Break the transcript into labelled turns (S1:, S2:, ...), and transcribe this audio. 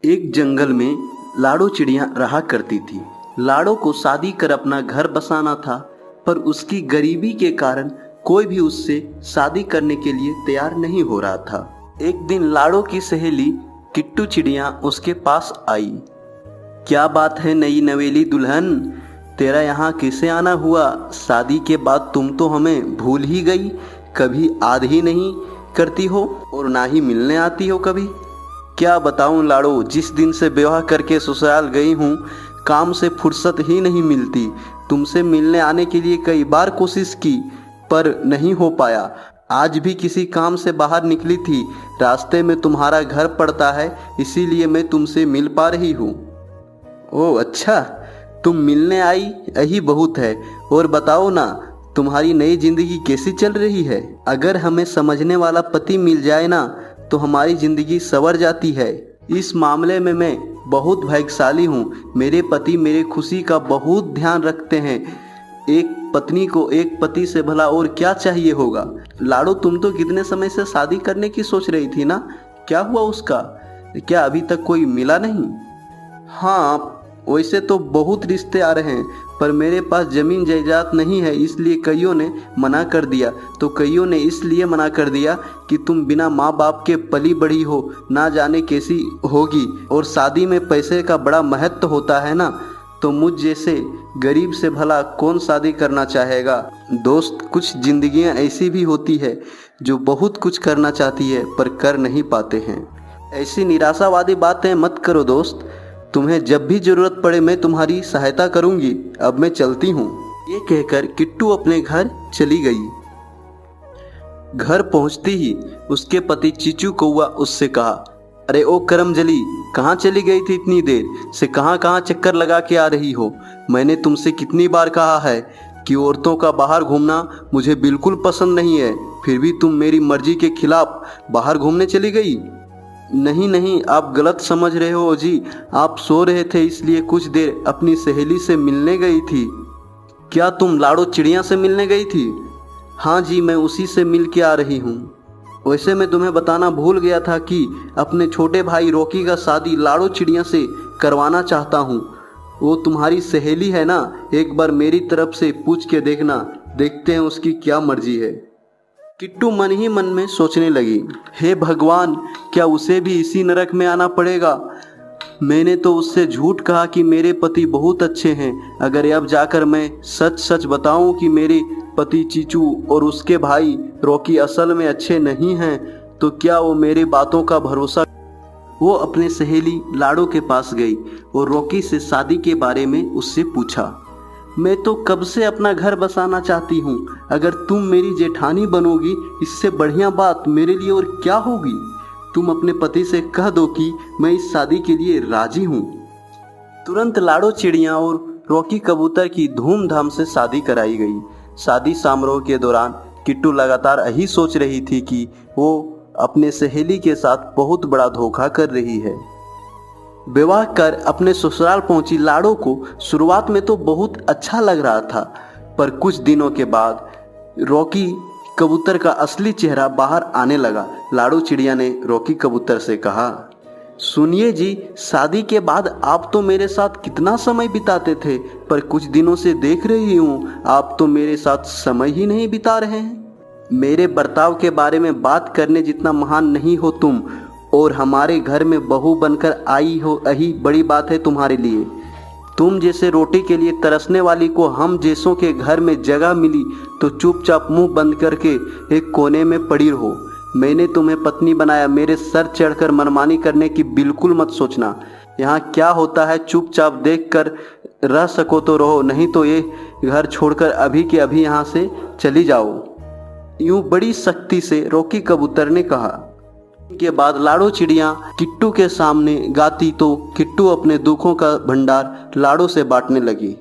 S1: एक जंगल में लाडो चिड़िया रहा करती थी। लाडो को शादी कर अपना घर बसाना था, पर उसकी गरीबी के कारण कोई भी उससे शादी करने के लिए तैयार नहीं हो रहा था। एक दिन लाडो की सहेली किट्टू चिड़िया उसके पास आई। क्या बात है नई नवेली दुल्हन, तेरा यहाँ कैसे आना हुआ? शादी के बाद तुम तो हमें भूल ही गई, कभी याद ही नहीं करती हो और ना ही मिलने आती हो कभी। क्या बताऊं लाडो, जिस दिन से विवाह करके ससुराल गई हूँ काम से फुर्सत ही नहीं मिलती। तुमसे मिलने आने के लिए कई बार कोशिश की पर नहीं हो पाया। आज भी किसी काम से बाहर निकली थी, रास्ते में तुम्हारा घर पड़ता है, इसीलिए मैं तुमसे मिल पा रही हूँ। ओह अच्छा, तुम मिलने आई यही बहुत है। और बताओ ना, तुम्हारी नई जिंदगी कैसी चल रही है? अगर हमें समझने वाला पति मिल जाए ना तो हमारी जिंदगी संवर जाती है। इस मामले में मैं बहुत भाग्यशाली हूँ। मेरे पति मेरे खुशी का बहुत ध्यान रखते हैं। एक पत्नी को एक पति से भला और क्या चाहिए होगा। लाडो, तुम तो कितने समय से शादी करने की सोच रही थी ना, क्या हुआ उसका? क्या अभी तक कोई मिला नहीं? हाँ, वैसे तो बहुत रिश्ते आ रहे हैं, पर मेरे पास जमीन जायदाद नहीं है, इसलिए कईयों ने मना कर दिया। तो कईयों ने इसलिए मना कर दिया कि तुम बिना माँ बाप के पली बड़ी हो, ना जाने कैसी होगी, और शादी में पैसे का बड़ा महत्व होता है ना, तो मुझ जैसे गरीब से भला कौन शादी करना चाहेगा। दोस्त, कुछ जिंदगियां ऐसी भी होती है जो बहुत कुछ करना चाहती है पर कर नहीं पाते हैं। ऐसी निराशावादी बातें मत करो दोस्त, तुम्हें जब भी जरूरत पड़े मैं तुम्हारी सहायता करूंगी। अब मैं चलती हूँ। ये कहकर किट्टू अपने घर चली गई। घर पहुंचती ही उसके पति चीचू कौआ उससे कहा, अरे ओ करमजली, कहाँ चली गई थी इतनी देर से? कहाँ कहाँ चक्कर लगा के आ रही हो? मैंने तुमसे कितनी बार कहा है कि औरतों का बाहर घूमना मुझे बिल्कुल पसंद नहीं है, फिर भी तुम मेरी मर्जी के खिलाफ बाहर घूमने चली गई। नहीं नहीं, आप गलत समझ रहे हो जी, आप सो रहे थे इसलिए कुछ देर अपनी सहेली से मिलने गई थी। क्या तुम लाडो चिड़िया से मिलने गई थी? हाँ जी, मैं उसी से मिल के आ रही हूँ। वैसे मैं तुम्हें बताना भूल गया था कि अपने छोटे भाई रॉकी का शादी लाडो चिड़िया से करवाना चाहता हूँ। वो तुम्हारी सहेली है ना, एक बार मेरी तरफ से पूछ के देखना, देखते हैं उसकी क्या मर्जी है। किट्टू मन ही मन में सोचने लगी, हे भगवान, क्या उसे भी इसी नरक में आना पड़ेगा? मैंने तो उससे झूठ कहा कि मेरे पति बहुत अच्छे हैं। अगर अब जाकर मैं सच सच बताऊं कि मेरे पति चीचू और उसके भाई रॉकी असल में अच्छे नहीं हैं, तो क्या वो मेरी बातों का भरोसा? वो अपने सहेली लाडो के पास गई और रॉकी से शादी के बारे में उससे पूछा। मैं तो कब से अपना घर बसाना चाहती हूँ, अगर तुम मेरी जेठानी बनोगी इससे बढ़िया बात मेरे लिए और क्या होगी। तुम अपने पति से कह दो कि मैं इस शादी के लिए राजी हूँ। तुरंत लाडो चिड़िया और रॉकी कबूतर की धूमधाम से शादी कराई गई। शादी समारोह के दौरान किट्टू लगातार यही सोच रही थी कि वो अपने सहेली के साथ बहुत बड़ा धोखा कर रही है। विवाह कर अपने ससुराल पहुंची लाडो को शुरुआत में तो बहुत अच्छा लग रहा था, पर कुछ दिनों के बाद रॉकी कबूतर का असली चेहरा बाहर आने लगा। लाडो चिड़िया ने रॉकी कबूतर से कहा, सुनिए जी, शादी के बाद आप तो मेरे साथ कितना समय बिताते थे, पर कुछ दिनों से देख रही हूँ आप तो मेरे साथ समय ही नहीं बिता रहे हैं। मेरे बर्ताव के बारे में बात करने जितना महान नहीं हो तुम, और हमारे घर में बहू बनकर आई हो यही बड़ी बात है तुम्हारे लिए। तुम जैसे रोटी के लिए तरसने वाली को हम जैसों के घर में जगह मिली तो चुपचाप मुंह बंद करके एक कोने में पड़ी रहो। मैंने तुम्हें पत्नी बनाया, मेरे सर चढ़कर मनमानी करने की बिल्कुल मत सोचना। यहाँ क्या होता है चुपचाप देख कर रह सको तो रहो, नहीं तो ये घर छोड़कर अभी के अभी यहाँ से चली जाओ। यूं बड़ी सख्ती से रॉकी कबूतर ने कहा। के बाद लाडो चिड़िया किट्टू के सामने गाती तो किट्टू अपने दुखों का भंडार लाडो से बांटने लगी।